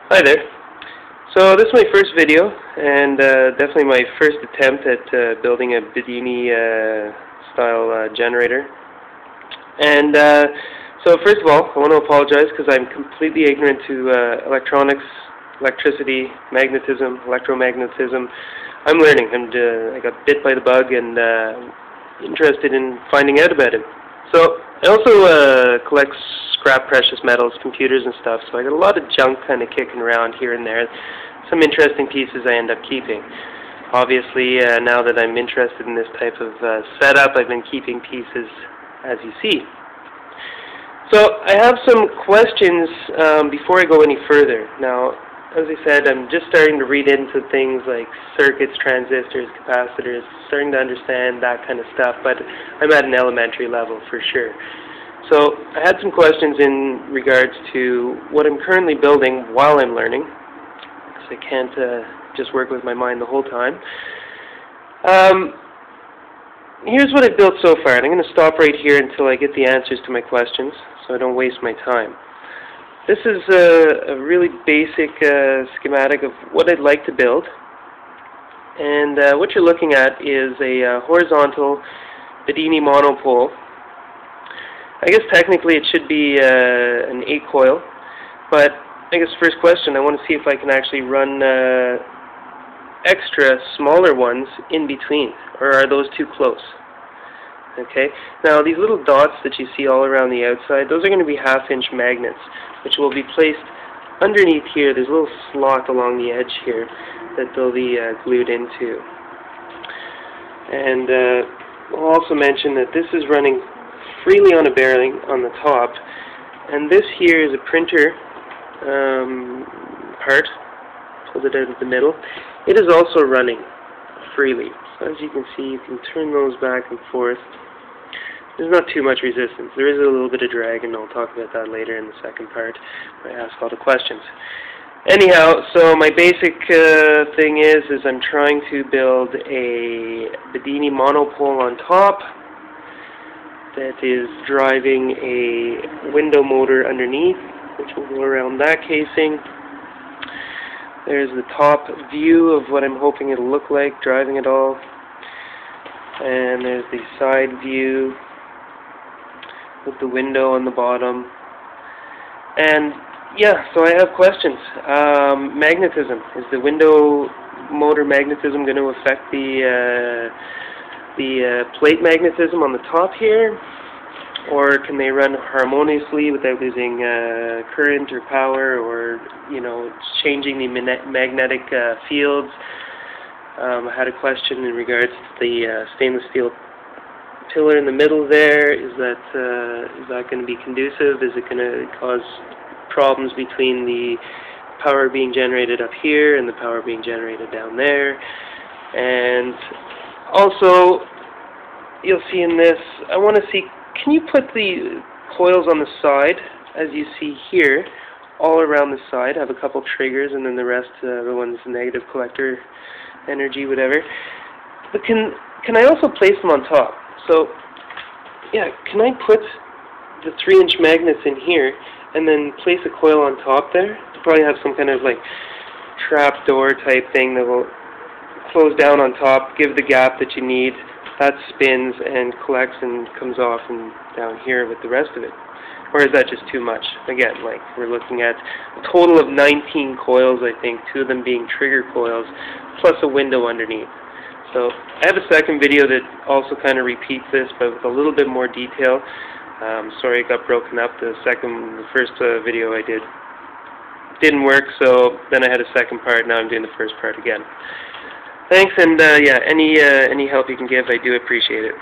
Hi there. So this is my first video, and definitely my first attempt at building a Bedini style generator. And so first of all, I want to apologize because I'm completely ignorant to electronics, electricity, magnetism, electromagnetism. I'm learning, and I got bit by the bug and interested in finding out about it. So I also collect scrap precious metals, computers and stuff, so I got a lot of junk kind of kicking around here and there. Some interesting pieces I end up keeping. Obviously, now that I'm interested in this type of setup, I've been keeping pieces as you see. So I have some questions before I go any further. Now, as I said, I'm just starting to read into things like circuits, transistors, capacitors, starting to understand that kind of stuff, but I'm at an elementary level for sure. So I had some questions in regards to what I'm currently building while I'm learning, because I can't just work with my mind the whole time. Here's what I've built so far, and I'm going to stop right here until I get the answers to my questions, so I don't waste my time. This is a really basic schematic of what I'd like to build, and what you're looking at is a horizontal Bedini monopole. I guess technically it should be an 8-coil, but I guess first question, I want to see if I can actually run extra smaller ones in between, or are those too close? Okay, now these little dots that you see all around the outside, those are going to be half-inch magnets, which will be placed underneath here. There's a little slot along the edge here that they'll be glued into. And I'll also mention that this is running freely on a bearing on the top, and this here is a printer part, pulled it out of the middle. It is also running freely. So as you can see, you can turn those back and forth. There's not too much resistance. There is a little bit of drag, and I'll talk about that later in the second part where I ask all the questions. Anyhow, so my basic thing is I'm trying to build a Bedini monopole on top that is driving a window motor underneath, which will go around that casing. There's the top view of what I'm hoping it'll look like driving it all. And there's the side view with the window on the bottom. And yeah, so I have questions. Magnetism. Is the window motor magnetism going to affect the plate magnetism on the top here? Or can they run harmoniously without losing current or power, or changing the magnetic fields? I had a question in regards to the stainless steel pillar in the middle there. Is that going to be conducive? Is it going to cause problems between the power being generated up here and the power being generated down there? And also, you'll see in this, I want to see, can you put the coils on the side, as you see here, all around the side, have a couple triggers, and then the rest, the one's negative collector energy, whatever. But can I also place them on top? So, yeah, can I put the 3-inch magnets in here, and then place a coil on top there? To probably have some kind of like trap door type thing that will close down on top, give the gap that you need. That spins and collects and comes off and down here with the rest of it. Or is that just too much? Again, like we're looking at a total of 19 coils, I think, 2 of them being trigger coils, plus a window underneath. So I have a second video that also kind of repeats this, but with a little bit more detail. Sorry it got broken up. The first video I did didn't work, so then I had a second part. Now I'm doing the first part again. Thanks, and yeah, any help you can give, I do appreciate it.